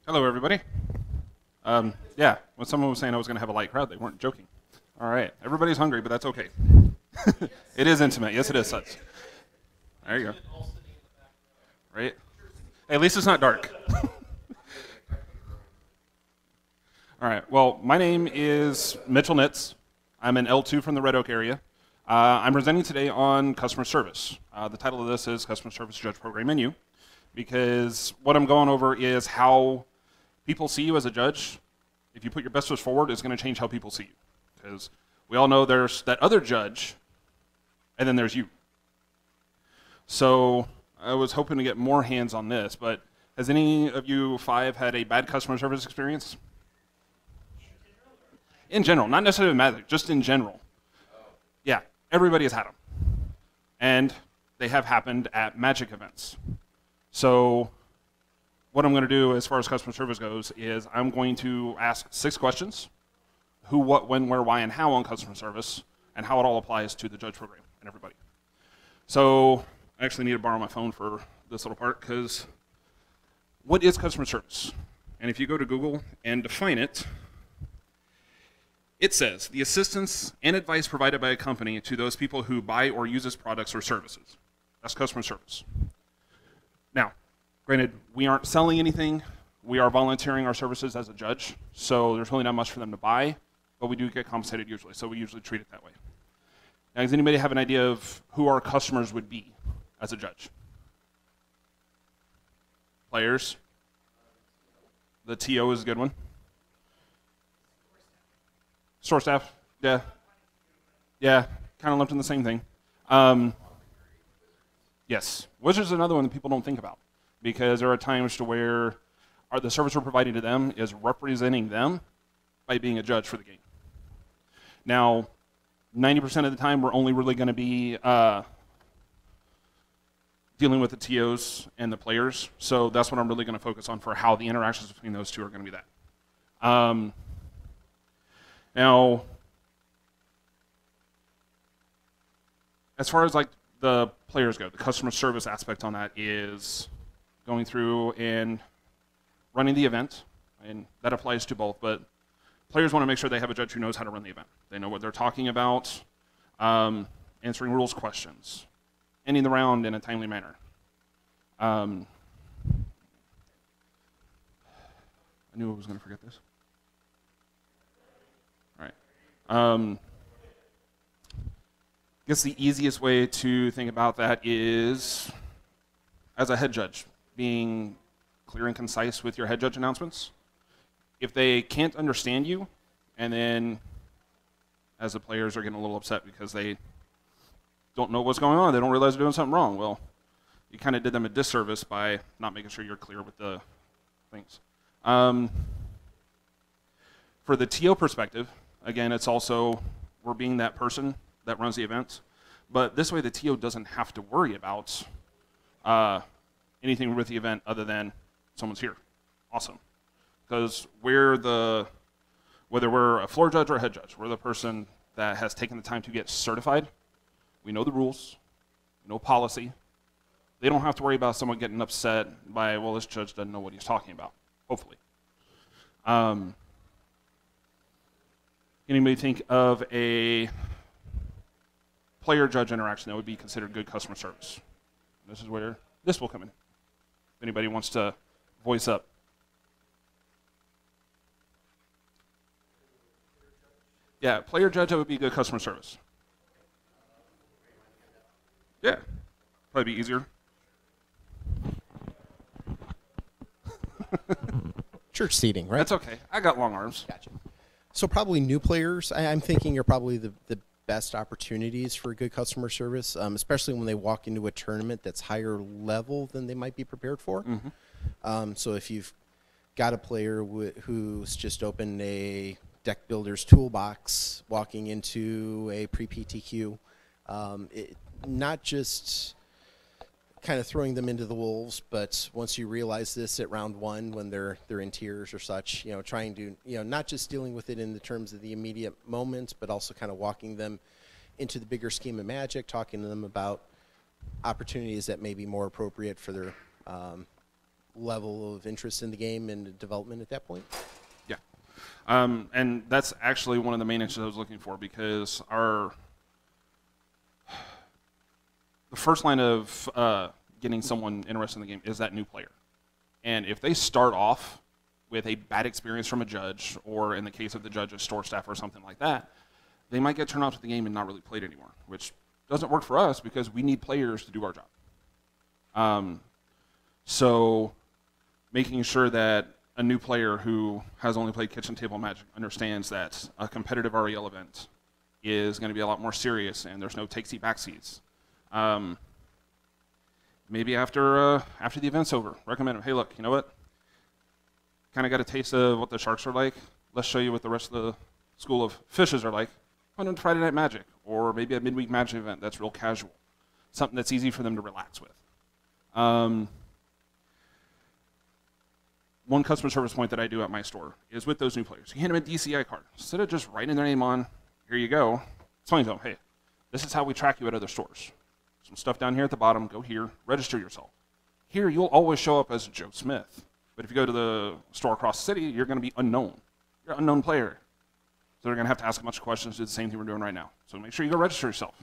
Hello, everybody. Yeah, when someone was saying I was going to have a light crowd, they weren't joking. All right, everybody's hungry, but that's okay. It is intimate. Yes, it is. Such. There you go. Right? Hey, at least it's not dark. All right. Well, my name is Mitchell Nitz. I'm an L2 from the Red Oak area. I'm presenting today on customer service. The title of this is Customer Service Judge Program Menu, because what I'm going over is how people see you as a judge. If you put your best foot forward, it's going to change how people see you. Because we all know there's that other judge, and then there's you. So I was hoping to get more hands on this, but has any of you five had a bad customer service experience? In general, not necessarily Magic, just in general. Yeah, everybody has had them. And they have happened at Magic events. So what I'm going to do as far as customer service goes is I'm going to ask 6 questions: who, what, when, where, why, and how on customer service, and how it all applies to the judge program and everybody. So I actually need to borrow my phone for this little part, because what is customer service? And if you go to Google and define it, it says the assistance and advice provided by a company to those people who buy or use its products or services. That's customer service. Now, granted, we aren't selling anything. We are volunteering our services as a judge, so there's really not much for them to buy, but we do get compensated usually, so we usually treat it that way. Now, does anybody have an idea of who our customers would be as a judge? Players. The TO is a good one. Store staff, yeah. Yeah, kind of lumped in the same thing. Yes, which is another one that people don't think about, because there are times to where the service we're providing to them is representing them by being a judge for the game. Now, 90% of the time, we're only really going to be dealing with the TOs and the players, so that's what I'm really going to focus on for how the interactions between those two are going to be that. Now, as far as like the players go, the customer service aspect on that is going through and running the event, and that applies to both, but players want to make sure they have a judge who knows how to run the event. They know what they're talking about, answering rules questions, ending the round in a timely manner. I knew I was going to forget this. I guess the easiest way to think about that is, as a head judge, being clear and concise with your head judge announcements. If they can't understand you, and then as the players are getting a little upset because they don't know what's going on, they don't realize they're doing something wrong, well, you kind of did them a disservice by not making sure you're clear with the things. For the TO perspective, again, it's also, we're being that person that runs the event. But this way, the TO doesn't have to worry about anything with the event other than someone's here. Awesome. Because whether we're a floor judge or a head judge, we're the person that has taken the time to get certified. We know the rules. We know policy. They don't have to worry about someone getting upset by, well, this judge doesn't know what he's talking about, hopefully. Anybody think of a player-judge interaction that would be considered good customer service? This is where this will come in. If anybody wants to voice up. Yeah, player-judge, that would be good customer service. Yeah, probably be easier. Church seating, right? That's okay. I got long arms. Gotcha. So probably new players, I'm thinking, are probably the best opportunities for good customer service, especially when they walk into a tournament that's higher level than they might be prepared for. Mm-hmm. So if you've got a player who's just opened a deck builder's toolbox, walking into a pre-PTQ, not just kind of throwing them into the wolves, but once you realize this at round 1 when they're in tears or such, trying to, not just dealing with it in the terms of the immediate moment, but also kind of walking them into the bigger scheme of Magic, talking to them about opportunities that may be more appropriate for their level of interest in the game and development at that point. Yeah. And that's actually one of the main issues I was looking for, because the first line of getting someone interested in the game is that new player. And if they start off with a bad experience from a judge, or in the case of the judge's store staff or something like that, they might get turned off to the game and not really play it anymore, which doesn't work for us because we need players to do our job. So making sure that a new player who has only played Kitchen Table Magic understands that a competitive REL event is going to be a lot more serious and there's no take-seat backseats. Maybe after the event's over, recommend them, hey, look, you know what? Kind of got a taste of what the Sharks are like. Let's show you what the rest of the school of fishes are like. Come on to Friday Night Magic, or maybe a midweek Magic event that's real casual, something that's easy for them to relax with. One customer service point that I do at my store is with those new players. You hand them a DCI card. Instead of just writing their name on, here you go, explain to them, hey, this is how we track you at other stores. Some stuff down here at the bottom, go here, register yourself. Here, you'll always show up as Joe Smith. But if you go to the store across the city, you're going to be unknown. You're an unknown player. So they're going to have to ask a bunch of questions, do the same thing we're doing right now. So make sure you go register yourself.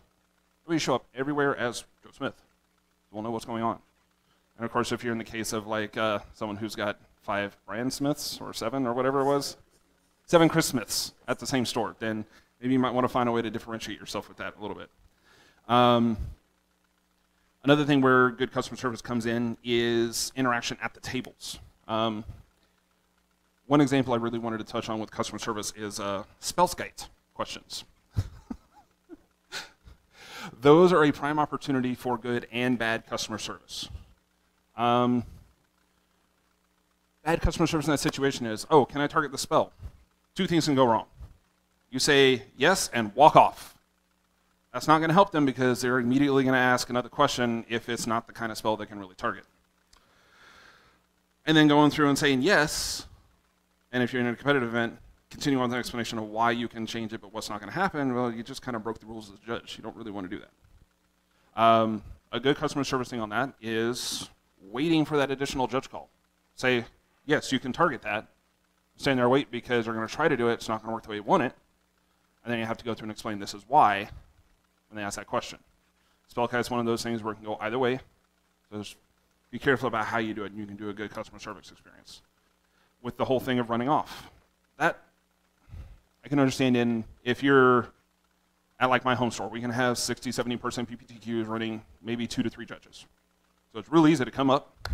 You show up everywhere as Joe Smith. We'll know what's going on. And of course, if you're in the case of like someone who's got 5 Brian Smiths, or 7, or whatever it was, 7 Chris Smiths at the same store, then maybe you might want to find a way to differentiate yourself with that a little bit. Another thing where good customer service comes in is interaction at the tables. One example I really wanted to touch on with customer service is Spellskite questions. Those are a prime opportunity for good and bad customer service. Bad customer service in that situation is, oh, can I target the spell? 2 things can go wrong. You say yes and walk off. That's not going to help them because they're immediately going to ask another question if it's not the kind of spell they can really target. And then going through and saying yes, and if you're in a competitive event, continue on the explanation of why you can change it but what's not going to happen, well, you just kind of broke the rules as a judge. You don't really want to do that. A good customer service thing on that is waiting for that additional judge call. Say, yes, you can target that. Stand there, wait, because they're going to try to do it. It's not going to work the way you want it. And then you have to go through and explain this is why when they ask that question. Spellkite is one of those things where it can go either way. So just be careful about how you do it, and you can do a good customer service experience. With the whole thing of running off, that I can understand if you're at like my home store, we can have 60, 70% PPTQs running maybe 2 to 3 judges. So it's really easy to come up.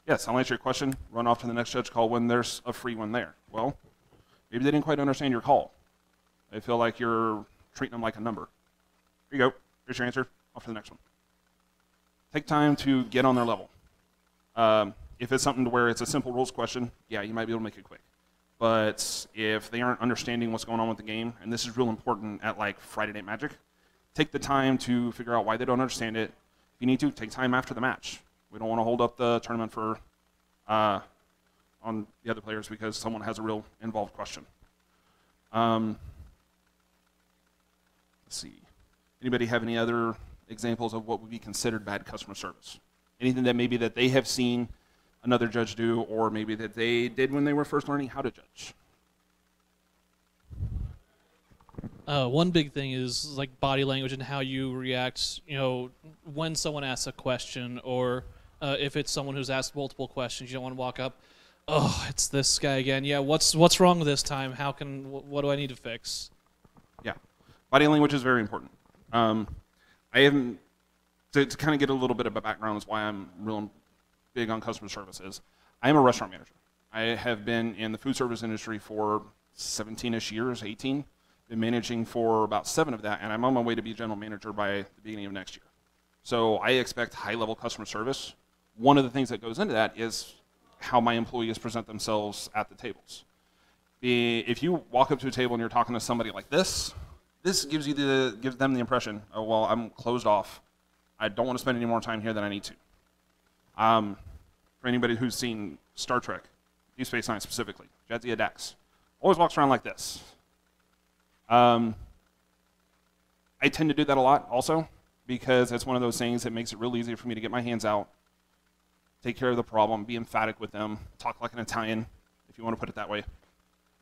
Yes, I'll answer your question, run off to the next judge call when there's a free one there. Well, maybe they didn't quite understand your call. They feel like you're treating them like a number. Here you go, here's your answer, off to the next one. Take time to get on their level. If it's something to where it's a simple rules question, yeah, you might be able to make it quick. But if they aren't understanding what's going on with the game, and this is real important at like Friday Night Magic, take the time to figure out why they don't understand it. If you need to, take time after the match. We don't want to hold up the tournament for on the other players because someone has a real involved question. Let's see. Anybody have any other examples of what would be considered bad customer service? Anything that maybe that they have seen another judge do, or maybe that they did when they were first learning how to judge? One big thing is like body language and how you react, when someone asks a question, or if it's someone who's asked multiple questions, you don't want to walk up, oh, it's this guy again. Yeah, what's wrong this time? What do I need to fix? Yeah, body language is very important. I haven't, to kind of get a little bit of a background is why I'm real big on customer services. I am a restaurant manager. I have been in the food service industry for 17-ish years, 18. Been managing for about 7 of that, and I'm on my way to be general manager by the beginning of next year. So I expect high-level customer service. One of the things that goes into that is how my employees present themselves at the tables. If you walk up to a table and you're talking to somebody like this gives them the impression, oh, well, I'm closed off. I don't want to spend any more time here than I need to. For anybody who's seen Star Trek, Deep Space Nine specifically, Jadzia Dax, always walks around like this. I tend to do that a lot also because it's one of those things that makes it real easy for me to get my hands out, take care of the problem, be emphatic with them, talk like an Italian, if you want to put it that way.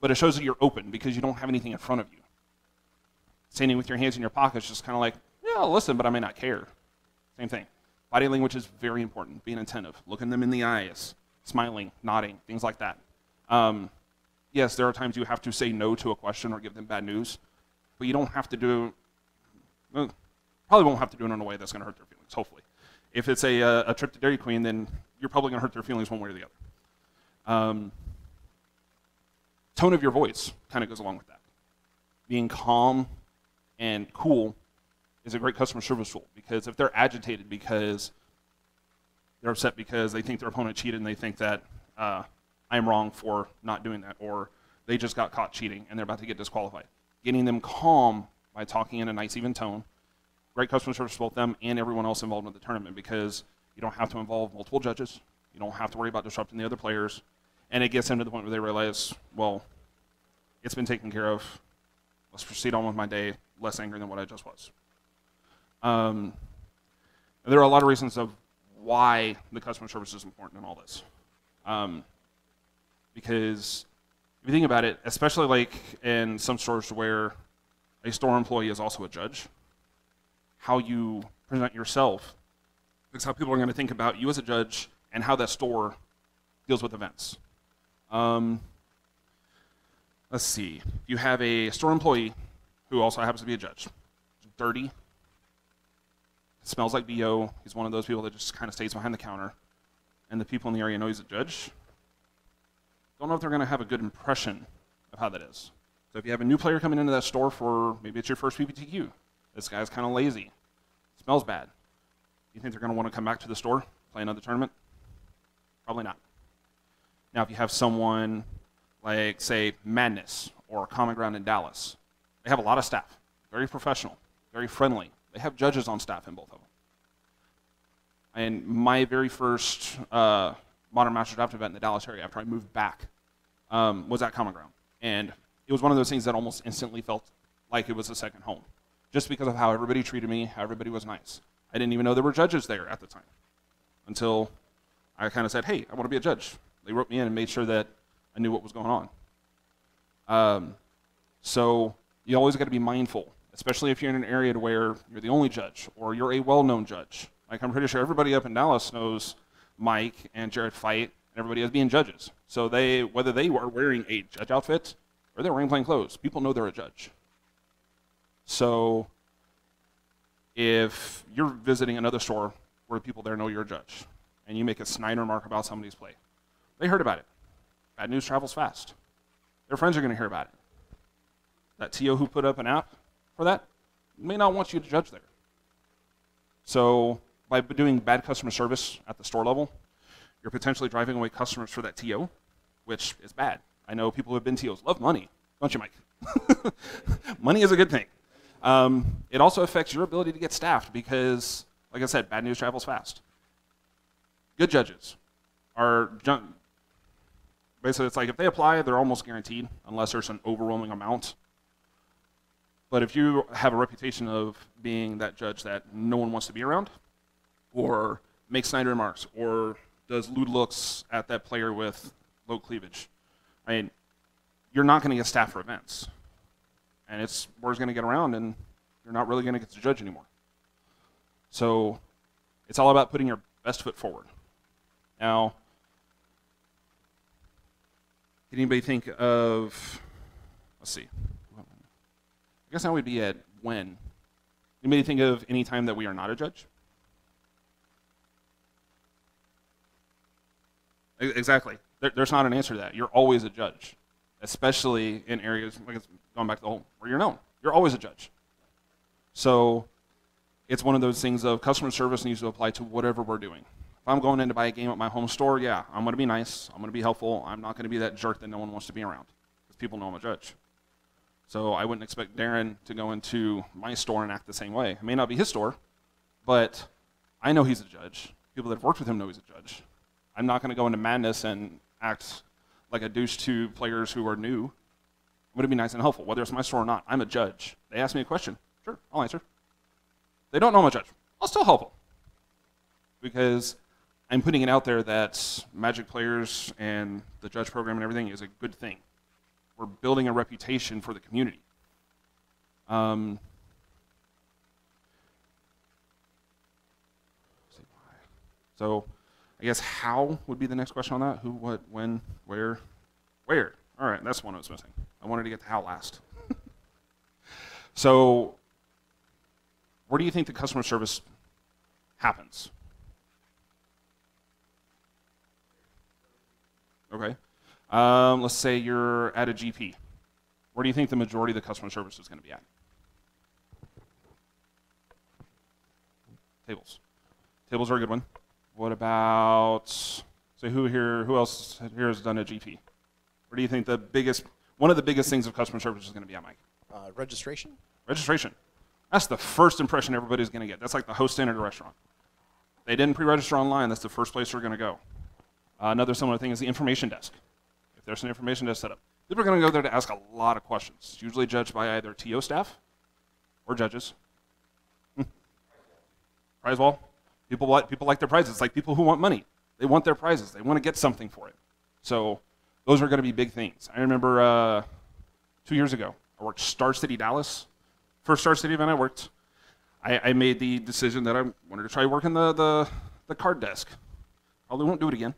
But it shows that you're open because you don't have anything in front of you. Standing with your hands in your pockets, just kind of like, yeah, I'll listen, but I may not care. Same thing. Body language is very important. Being attentive, looking them in the eyes, smiling, nodding, things like that. Yes, there are times you have to say no to a question or give them bad news, but you don't have to do, well, probably won't have to do it in a way that's going to hurt their feelings, hopefully. If it's a trip to Dairy Queen, then you're probably going to hurt their feelings one way or the other. Tone of your voice kind of goes along with that. Being calm and cool is a great customer service tool, because if they're agitated because they're upset because they think their opponent cheated and they think that I'm wrong for not doing that, or they just got caught cheating and they're about to get disqualified. Getting them calm by talking in a nice, even tone. Great customer service for both them and everyone else involved in the tournament, because you don't have to involve multiple judges. You don't have to worry about disrupting the other players. And it gets them to the point where they realize, well, it's been taken care of. Let's proceed on with my day, less angry than what I just was. There are a lot of reasons of why the customer service is important in all this. Because if you think about it, especially like in some stores where a store employee is also a judge, how you present yourself is how people are going to think about you as a judge and how that store deals with events. Let's see. You have a store employee who also happens to be a judge. Dirty. Smells like BO. He's one of those people that just kind of stays behind the counter. And the people in the area know he's a judge. Don't know if they're going to have a good impression of how that is. So if you have a new player coming into that store for, maybe it's your first PPTQ. This guy's kind of lazy. Smells bad. You think they're going to want to come back to the store, play another tournament? Probably not. Now, if you have someone like, say, Madness or Common Ground in Dallas, they have a lot of staff. Very professional, very friendly. They have judges on staff in both of them. And my very first Modern Master Draft event in the Dallas area after I moved back was at Common Ground. And it was one of those things that almost instantly felt like it was a second home, just because of how everybody treated me, how everybody was nice. I didn't even know there were judges there at the time until I kind of said, hey, I want to be a judge. They wrote me in and made sure that I knew what was going on. So you always got to be mindful, especially if you're in an area to where you're the only judge or you're a well-known judge. Like, I'm pretty sure everybody up in Dallas knows Mike and Jared Fight and everybody as being judges. So whether they are wearing a judge outfit or they're wearing plain clothes, people know they're a judge. So if you're visiting another store where people there know you're a judge and you make a snide remark about somebody's play, they heard about it. Bad news travels fast. Their friends are going to hear about it. That TO who put up an app for that may not want you to judge there. So by doing bad customer service at the store level, you're potentially driving away customers for that TO, which is bad. I know people who have been TOs love money, don't you, Mike? Money is a good thing. It also affects your ability to get staffed because, like I said, bad news travels fast. Good judges are basically, it's like if they apply, they're almost guaranteed unless there's an overwhelming amount. But if you have a reputation of being that judge that no one wants to be around, or makes snide remarks, or does lewd looks at that player with low cleavage, I mean, you're not going to get staff for events. And word's going to get around, and you're not really going to get to judge anymore. So it's all about putting your best foot forward. Now, can anybody think of, let's see, I guess now we'd be at when. Anybody think of any time that we are not a judge? Exactly. There's not an answer to that. You're always a judge, especially in areas, like it's going back to the whole, where you're known. You're always a judge. So it's one of those things of customer service needs to apply to whatever we're doing. If I'm going in to buy a game at my home store, yeah, I'm going to be nice. I'm going to be helpful. I'm not going to be that jerk that no one wants to be around because people know I'm a judge. So I wouldn't expect Darren to go into my store and act the same way. It may not be his store, but I know he's a judge. People that have worked with him know he's a judge. I'm not going to go into Madness and act like a douche to players who are new. I'm going to be nice and helpful, whether it's my store or not. I'm a judge. They ask me a question. Sure, I'll answer. They don't know I'm a judge. I'll still help them. Because I'm putting it out there that Magic players and the judge program and everything is a good thing. We're building a reputation for the community. So I guess how would be the next question on that? Who, what, when, where? Where? All right, that's one I was missing. I wanted to get to how last. So where do you think the customer service happens? Okay. Let's say you're at a GP. Where do you think the majority of the customer service is going to be at? Tables. Tables are a good one. What about, say, who else here has done a GP? Where do you think one of the biggest things of customer service is going to be at, Mike? Registration? Registration. That's the first impression everybody's going to get. That's like the host stand at a restaurant. They didn't pre-register online, that's the first place they're going to go. Another similar thing is the information desk. If there's an information desk set up, people are going to go there to ask a lot of questions. It's usually judged by either TO staff or judges. Prize wall. People like their prizes. It's like people who want money. They want their prizes. They want to get something for it. So those are going to be big things. I remember 2 years ago, I worked Star City Dallas. First Star City event I worked, I made the decision that I wanted to try working the card desk. Probably won't do it again.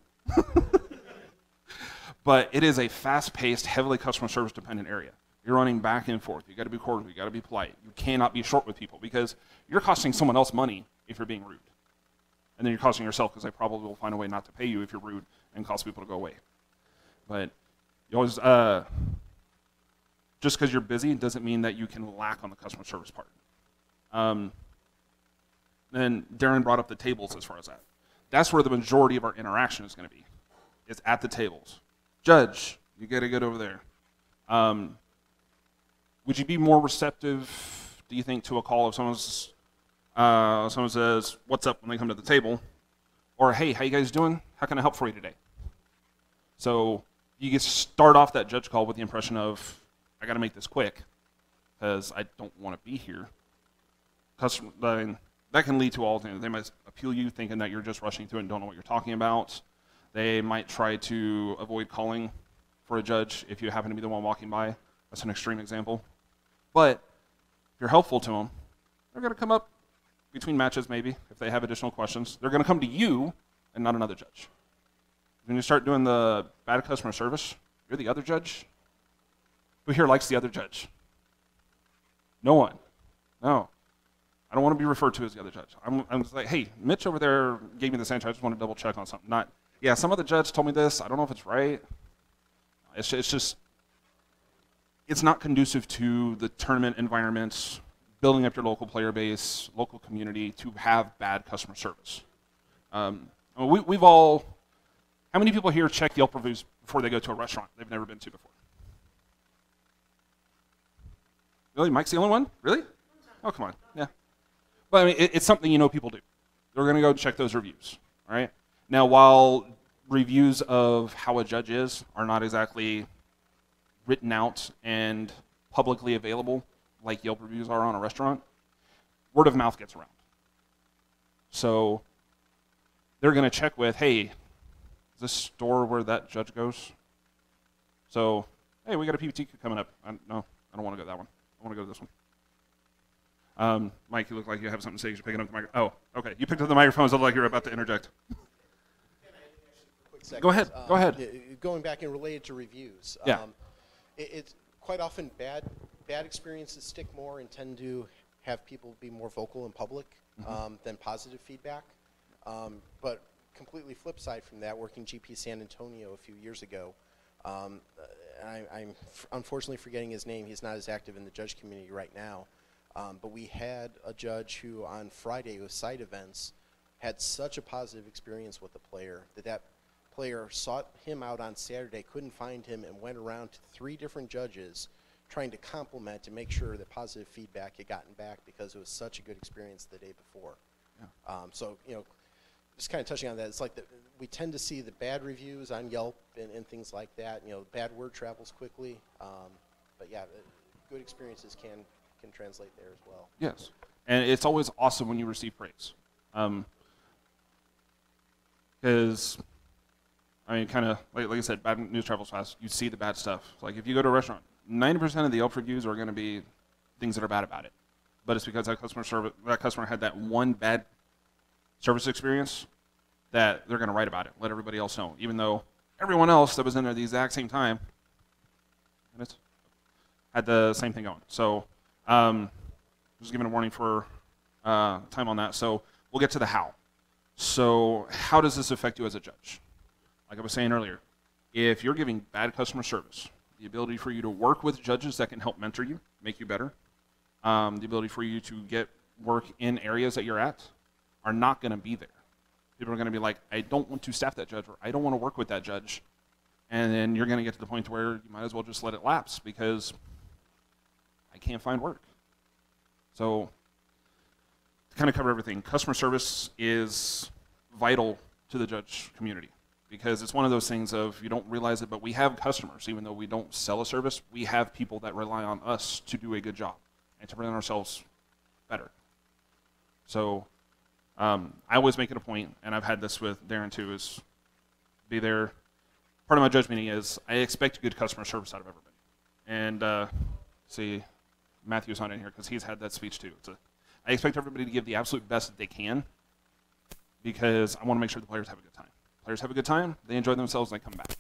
But it is a fast-paced, heavily customer service dependent area. You're running back and forth. You got to be cordial. You got to be polite. You cannot be short with people because you're costing someone else money if you're being rude. And then you're costing yourself because they probably will find a way not to pay you if you're rude and cause people to go away. But you always, just because you're busy doesn't mean that you can lack on the customer service part. Then Darren brought up the tables as far as that. That's where the majority of our interaction is going to be. It's at the tables. Judge, you got to get over there. Would you be more receptive, do you think, to a call if someone says, what's up when they come to the table? Or, hey, how you guys doing? How can I help for you today? So you get to start off that judge call with the impression of, I got to make this quick because I don't want to be here. That can lead to all things. They might appeal you thinking that you're just rushing through it and don't know what you're talking about. They might try to avoid calling for a judge if you happen to be the one walking by. That's an extreme example. But if you're helpful to them, they're going to come up between matches maybe if they have additional questions. They're going to come to you and not another judge. When you start doing the bad customer service, you're the other judge. Who here likes the other judge? No one. No. I don't want to be referred to as the other judge. I'm just like, hey, Mitch over there gave me this answer. I just want to double check on something. Not, yeah, some other judge told me this. I don't know if it's right. It's just, it's not conducive to the tournament environment, building up your local player base, local community to have bad customer service. We've all, how many people here check Yelp reviews before they go to a restaurant they've never been to before? Really? Mike's the only one? Really? Oh, come on. Yeah. But I mean, it's something you know people do. They're going to go check those reviews. All right? Now, while reviews of how a judge is are not exactly written out and publicly available like Yelp reviews are on a restaurant, word of mouth gets around. So they're going to check with, hey, is this store where that judge goes? So, hey, we got a PPT coming up. No, I don't want to go that one. I want to go to this one. Mike, you look like you have something to say. You're picking up the microphone. Oh, okay. You picked up the microphone. So it looked like you were about to interject. Go ahead. Go ahead. Going back and related to reviews. Yeah. It's quite often bad experiences stick more and tend to have people be more vocal in public than positive feedback. But completely flip side from that, working GP San Antonio a few years ago, I'm unfortunately forgetting his name. He's not as active in the judge community right now. But we had a judge who on Friday with side events had such a positive experience with the player that player sought him out on Saturday, couldn't find him, and went around to 3 different judges trying to compliment and make sure that positive feedback had gotten back because it was such a good experience the day before. Yeah. So, you know, just kind of touching on that, it's like we tend to see the bad reviews on Yelp and things like that. You know, bad word travels quickly. But yeah, good experiences can translate there as well. Yes, and it's always awesome when you receive praise. Because, I mean, kind of, like I said, bad news travels fast. You see the bad stuff. Like, if you go to a restaurant, 90% of the Yelp reviews are going to be things that are bad about it. But it's because that customer had that one bad service experience that they're going to write about it, let everybody else know, even though everyone else that was in there at the exact same time had the same thing going. So, just giving a warning for time on that. So, we'll get to the how. So, how does this affect you as a judge? Like I was saying earlier, if you're giving bad customer service, the ability for you to work with judges that can help mentor you, make you better, the ability for you to get work in areas that you're at are not going to be there. People are going to be like, I don't want to staff that judge, or I don't want to work with that judge. And then you're going to get to the point where you might as well just let it lapse because I can't find work. So, to kind of cover everything, customer service is vital to the judge community because it's one of those things of you don't realize it, but we have customers. Even though we don't sell a service, we have people that rely on us to do a good job and to present ourselves better. So, I always make it a point, and I've had this with Darren too, is be there. Part of my judge meeting is I expect good customer service out of everybody. And see, Matthew's not in here because he's had that speech too. I expect everybody to give the absolute best that they can because I want to make sure the players have a good time. Players have a good time, they enjoy themselves, and they come back.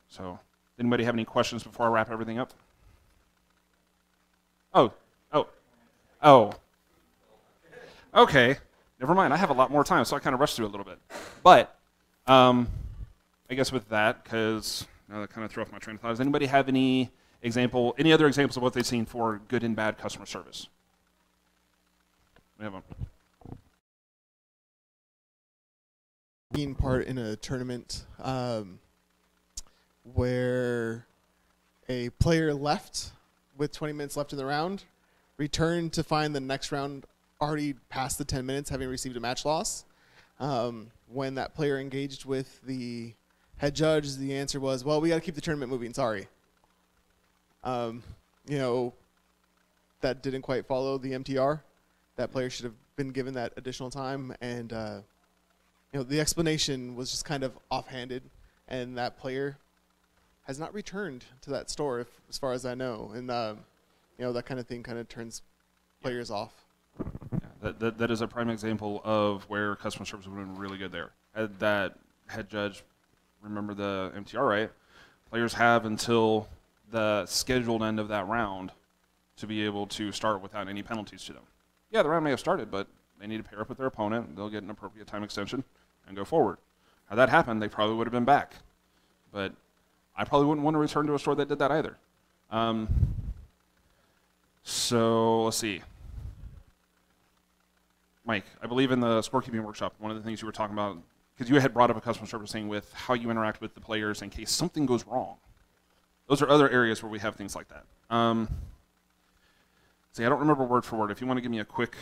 So, anybody have any questions before I wrap everything up? Oh. Okay. Never mind. I have a lot more time, so I kind of rushed through a little bit. But I guess with that, because now that kind of threw off my train of thought, does anybody have any other examples of what they've seen for good and bad customer service? We have them. Being part in a tournament where a player left with 20 minutes left in the round, returned to find the next round already past the 10 minutes, having received a match loss. When that player engaged with the head judge, the answer was, well, we got to keep the tournament moving, sorry. That didn't quite follow the MTR. That player should have been given that additional time, and the explanation was just kind of offhanded, and that player has not returned to that store, as far as I know, and that kind of thing kind of turns players off. Yeah, that is a prime example of where customer service would have been really good there. Had that head judge remember the MTR right, players have until the scheduled end of that round to be able to start without any penalties to them. Yeah, the round may have started, but they need to pair up with their opponent. They'll get an appropriate time extension and go forward. Had that happened, they probably would have been back. But I probably wouldn't want to return to a store that did that either. So let's see. Mike, I believe in the scorekeeping workshop, one of the things you were talking about, because you had brought up a customer service thing with how you interact with the players in case something goes wrong. Those are other areas where we have things like that. See, I don't remember word for word. If you want to give me a quick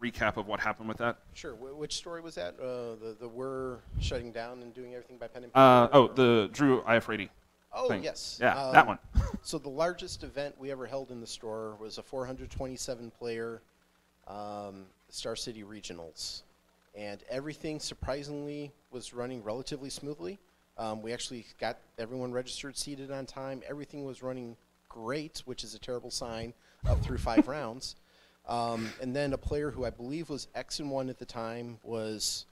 recap of what happened with that. Sure. Which story was that? The we're shutting down and doing everything by pen and paper? The Drew IF80. Oh, thing. yes. Yeah, that one. So the largest event we ever held in the store was a 427-player Star City Regionals. And everything, surprisingly, was running relatively smoothly. We actually got everyone registered, seated on time. Everything was running great, which is a terrible sign, up through 5 rounds. And then a player who I believe was X-1 at the time was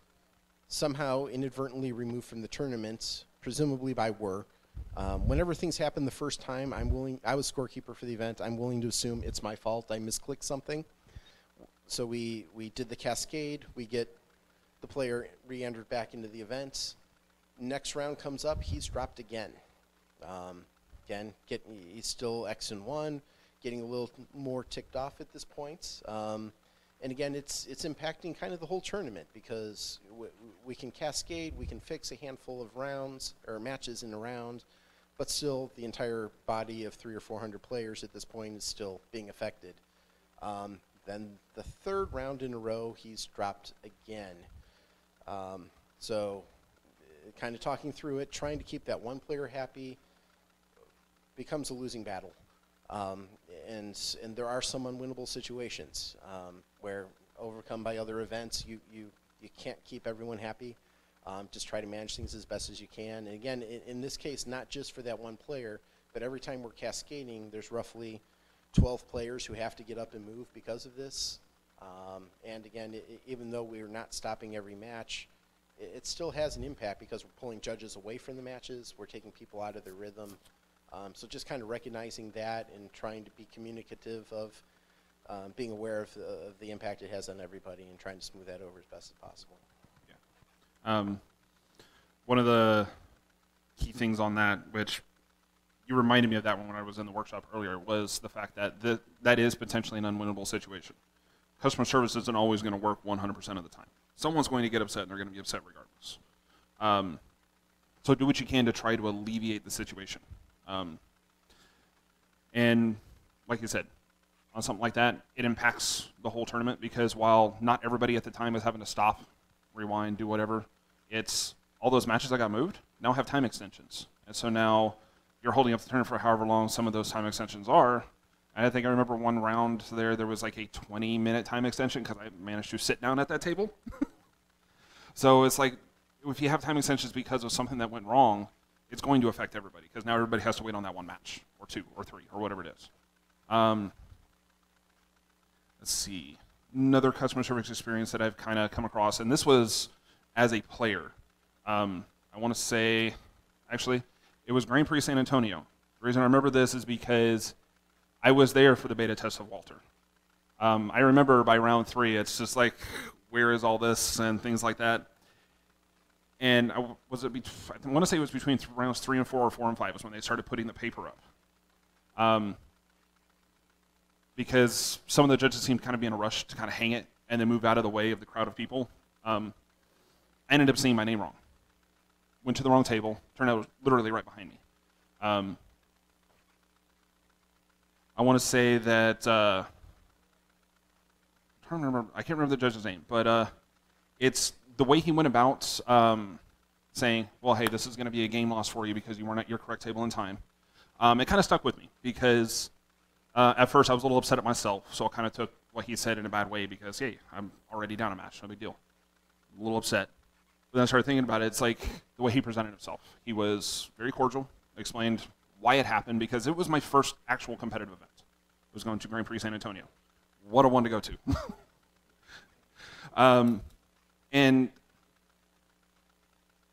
somehow inadvertently removed from the tournament, presumably by Were. Whenever things happen the first time, I was scorekeeper for the event. I'm willing to assume it's my fault. I misclicked something. So we did the cascade. We get the player re-entered back into the event. Next round comes up. He's dropped again. He's still X-1, getting a little more ticked off at this point. And again, it's impacting kind of the whole tournament because we can cascade, we can fix a handful of rounds or matches in a round, but still the entire body of 300 or 400 players at this point is still being affected. Then the third round in a row, he's dropped again. So kind of talking through it, trying to keep that one player happy becomes a losing battle. And there are some unwinnable situations where, overcome by other events, you can't keep everyone happy. Just try to manage things as best as you can. And again, in this case, not just for that one player, but every time we're cascading, there's roughly 12 players who have to get up and move because of this. And again, even though we're not stopping every match, it still has an impact because we're pulling judges away from the matches. We're taking people out of their rhythm. So just kind of recognizing that and trying to be communicative of being aware of the impact it has on everybody and trying to smooth that over as best as possible. Yeah. One of the key things on that, which you reminded me of that one when I was in the workshop earlier, was the fact that that is potentially an unwinnable situation. Customer service isn't always going to work 100% of the time. Someone's going to get upset, and they're going to be upset regardless. So do what you can to try to alleviate the situation. And like you said, on something like that, it impacts the whole tournament because while not everybody at the time is having to stop, rewind, do whatever, it's all those matches that got moved now have time extensions. And so now you're holding up the tournament for however long some of those time extensions are. And I think I remember one round there was like a 20-minute time extension because I managed to sit down at that table. So it's like if you have time extensions because of something that went wrong, it's going to affect everybody because now everybody has to wait on that one match or two or three or whatever it is. Let's see. Another customer service experience that I've kind of come across, and this was as a player. I want to say, actually, it was Grand Prix San Antonio. The reason I remember this is because I was there for the beta test of Walter. I remember by round 3, it's just like, where is all this and things like that. And I want to say it was between rounds 3 and 4 or 4 and 5 was when they started putting the paper up. Because some of the judges seemed to kind of be in a rush to kind of hang it and then move out of the way of the crowd of people. I ended up seeing my name wrong. Went to the wrong table. Turned out it was literally right behind me. I want to say that I can't remember the judge's name, but it's the way he went about saying, well, hey, this is going to be a game loss for you because you weren't at your correct table in time. It kind of stuck with me because at first I was a little upset at myself, so I kind of took what he said in a bad way because, hey, I'm already down a match, no big deal. A little upset. But then I started thinking about it. It's like the way he presented himself. He was very cordial, explained why it happened because it was my first actual competitive event. It was going to Grand Prix San Antonio. What a one to go to. And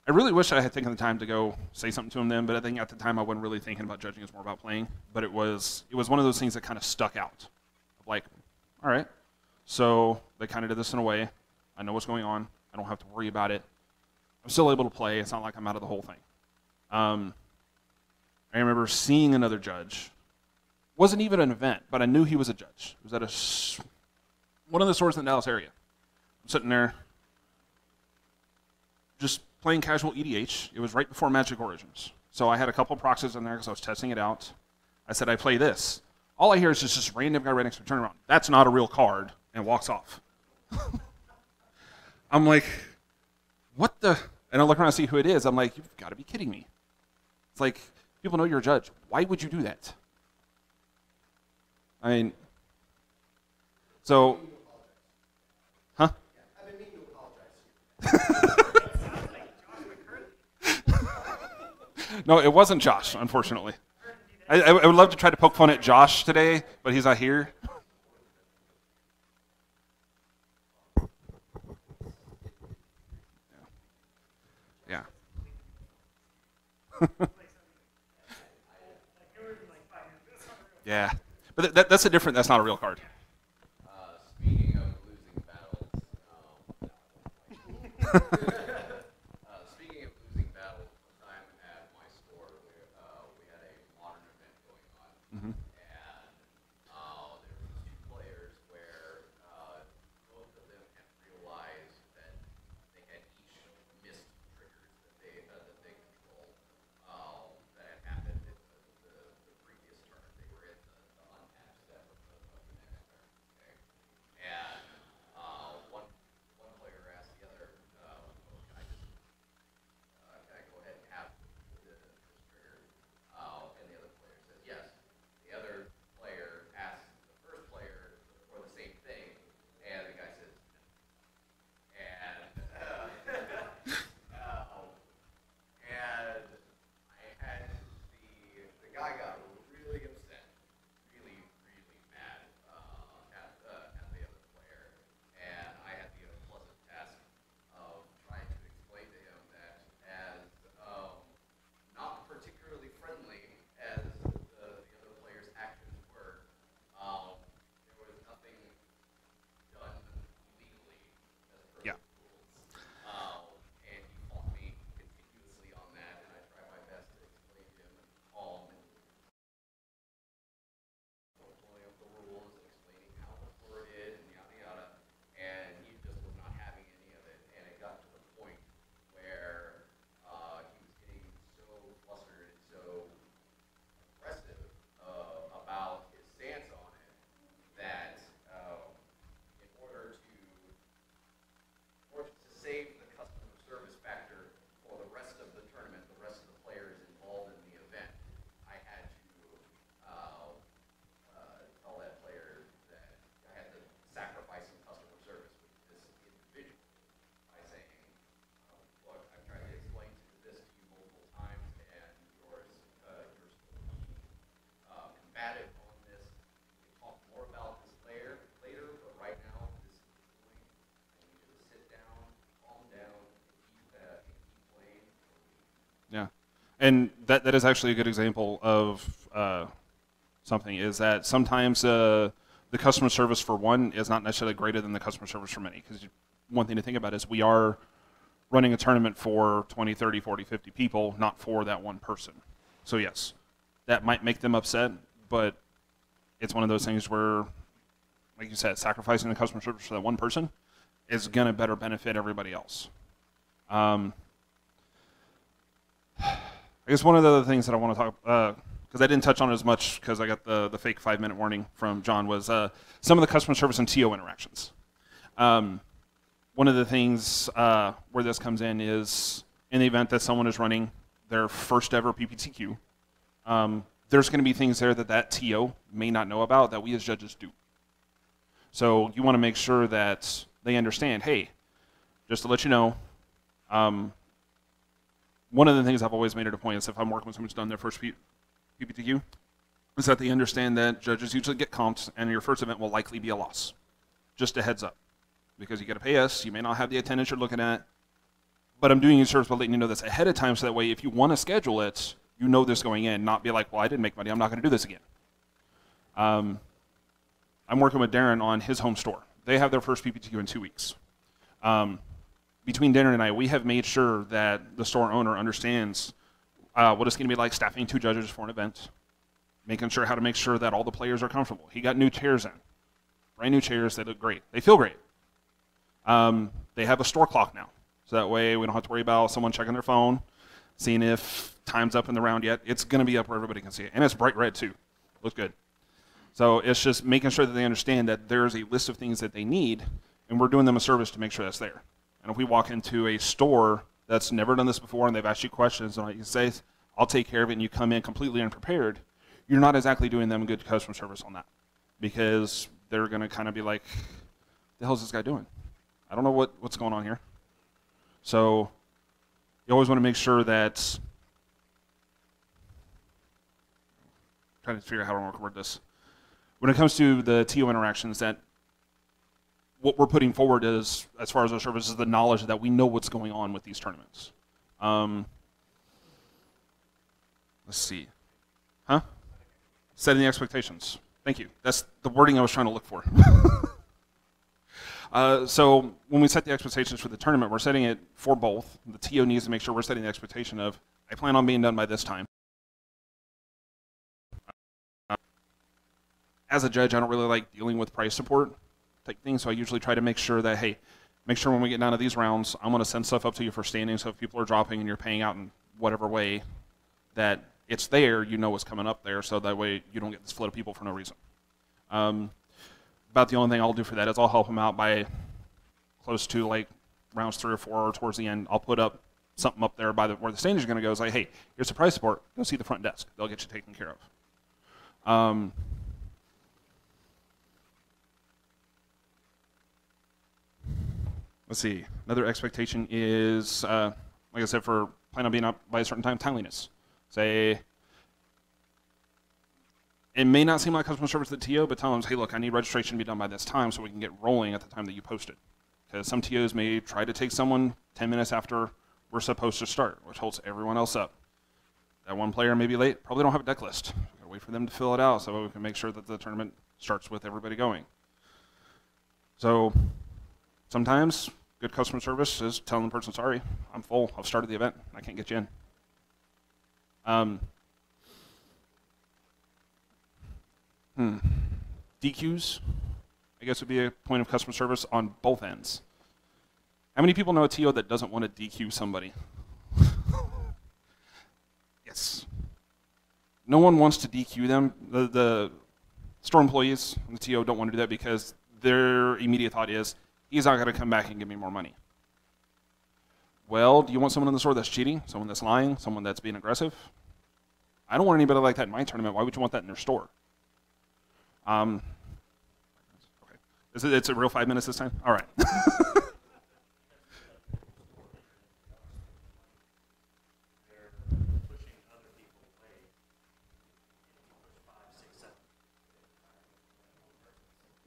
I really wish I had taken the time to go say something to him then, but I think at the time I wasn't really thinking about judging. It was more about playing. But it was one of those things that kind of stuck out. Like, all right, so they kind of did this in a way. I know what's going on. I don't have to worry about it. I'm still able to play. It's not like I'm out of the whole thing. I remember seeing another judge. Wasn't even an event, but I knew he was a judge. It was at one of the stores in the Dallas area. I'm sitting there just playing casual EDH. It was right before Magic Origins. So I had a couple proxies in there because I was testing it out. I said, I play this. All I hear is just this random guy right next to me turn around. That's not a real card, and walks off. I'm like, what the? And I look around and see who it is. I'm like, you've got to be kidding me. It's like, people know you're a judge. Why would you do that? I mean, so, huh? I've been meaning to apologize. No, it wasn't Josh, unfortunately. I would love to try to poke fun at Josh today, but he's not here. Yeah. Yeah. But that's a different, that's not a real card. Speaking of losing battles, speaking of losing battles, one time at my store, we had a modern event going on, and there were two players where both of them had realized that they had each missed triggers that they controlled that had happened in the previous turn. They were in the untapped step of the next turn. Okay? And one player asked the other, and that is actually a good example of something, is that sometimes the customer service for one is not necessarily greater than the customer service for many. Because one thing to think about is we are running a tournament for 20, 30, 40, 50 people, not for that one person. So yes, that might make them upset, but it's one of those things where, like you said, sacrificing the customer service for that one person is going to better benefit everybody else. I guess one of the other things that I want to talk, because I didn't touch on it as much because I got the fake 5-minute warning from John, was some of the customer service and TO interactions. One of the things where this comes in is in the event that someone is running their first ever PPTQ, there's going to be things there that TO may not know about that we as judges do. So you want to make sure that they understand, hey, just to let you know, one of the things I've always made it a point is if I'm working with someone who's done their first PPTQ, is that they understand that judges usually get comped and your first event will likely be a loss. Just a heads up. Because you got to pay us, you may not have the attendance you're looking at, but I'm doing you a service by letting you know this ahead of time so that way if you want to schedule it, you know this going in, not be like, well, I didn't make money, I'm not going to do this again. I'm working with Darren on his home store. They have their first PPTQ in 2 weeks. Between Darren and I, we have made sure that the store owner understands what it's going to be like staffing 2 judges for an event, making sure how to make sure that all the players are comfortable. He got new chairs in, brand new chairs, they look great. They feel great. They have a store clock now, so that way we don't have to worry about someone checking their phone, seeing if time's up in the round yet. It's going to be up where everybody can see it, and it's bright red too. Looks good. So it's just making sure that they understand that there's a list of things that they need, and we're doing them a service to make sure that's there. And if we walk into a store that's never done this before and they've asked you questions, and you say, I'll take care of it, and you come in completely unprepared, you're not exactly doing them good customer service on that, because they're going to kind of be like, the hell is this guy doing? I don't know what's going on here. So you always want to make sure that, trying to figure out how to record this. When it comes to the TO interactions, that what we're putting forward is, as far as our service, is the knowledge that we know what's going on with these tournaments. Let's see. Setting the expectations. Thank you. That's the wording I was trying to look for. So when we set the expectations for the tournament, we're setting it for both. The TO needs to make sure we're setting the expectation of, I plan on being done by this time. As a judge, I don't really like dealing with price support type things, so I usually try to make sure that, hey, make sure when we get down to these rounds, I'm going to send stuff up to you for standing, so if people are dropping and you're paying out in whatever way, that it's there, you know what's coming up there, so that way you don't get this flood of people for no reason. About the only thing I'll do for that is I'll help them out by close to like rounds 3 or 4 or towards the end. I'll put up something up there by where the stage is going to go. It's like, hey, here's the price support. Go see the front desk. They'll get you taken care of. Let's see. Another expectation is, like I said, for plan on being up by a certain time, timeliness. Say, it may not seem like customer service to the TO, but tell them, hey, look, I need registration to be done by this time so we can get rolling at the time that you post it. Because some TOs may try to take someone 10 minutes after we're supposed to start, which holds everyone else up. That one player may be late, probably don't have a deck list. We've got to wait for them to fill it out so we can make sure that the tournament starts with everybody going. So sometimes good customer service is telling the person, sorry, I'm full. I've started the event. I can't get you in. DQs, I guess, would be a point of customer service on both ends. How many people know a TO that doesn't want to DQ somebody? Yes. No one wants to DQ them. The store employees and the TO don't want to do that because their immediate thought is, he's not going to come back and give me more money. Well, do you want someone in the store that's cheating? Someone that's lying? Someone that's being aggressive? I don't want anybody like that in my tournament. Why would you want that in their store? Okay. It's a real 5 minutes this time? All right.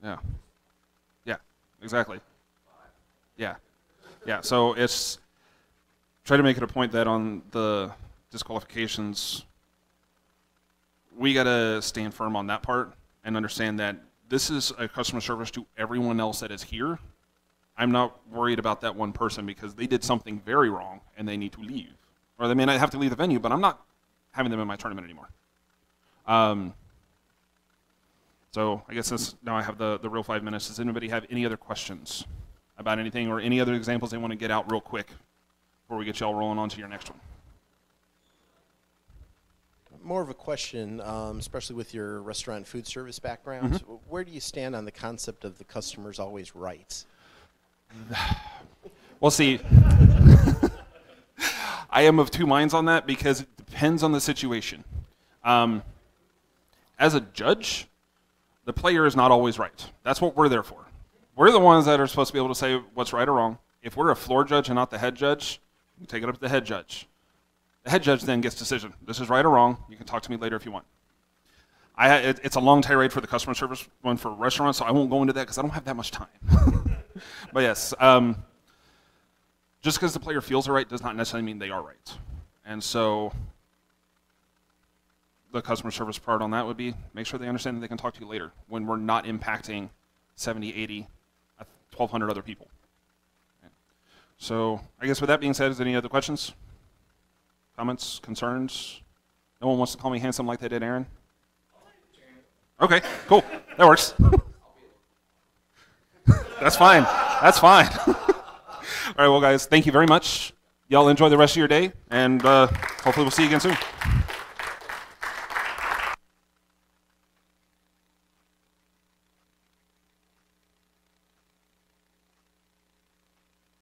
Yeah. Yeah, exactly. Yeah. Yeah, so it's try to make it a point that on the disqualifications, we got to stand firm on that part and understand that this is a customer service to everyone else that is here. I'm not worried about that one person because they did something very wrong and they need to leave. Or they may not have to leave the venue, but I'm not having them in my tournament anymore. So I guess now I have the real 5 minutes. Does anybody have any other questions about anything or any other examples they want to get out real quick before we get y'all rolling on to your next one? More of a question, especially with your restaurant food service background. Mm-hmm. Where do you stand on the concept of the customer's always right? Well, see, I am of two minds on that because it depends on the situation. As a judge, the player is not always right. That's what we're there for. We're the ones that are supposed to be able to say what's right or wrong. If we're a floor judge and not the head judge, we take it up to the head judge. The head judge then gets decision. This is right or wrong. You can talk to me later if you want. It's a long tirade for the customer service one for restaurants, so I won't go into that because I don't have that much time. But yes, just because the player feels right does not necessarily mean they are right. And so the customer service part on that would be make sure they understand that they can talk to you later when we're not impacting 70, 80, 1,200 other people. Okay. So I guess with that being said, is there any other questions? Comments? Concerns? No one wants to call me handsome like they did Aaron? Okay, cool. That works. That's fine. That's fine. All right, well, guys, thank you very much. Y'all enjoy the rest of your day, and hopefully we'll see you again soon.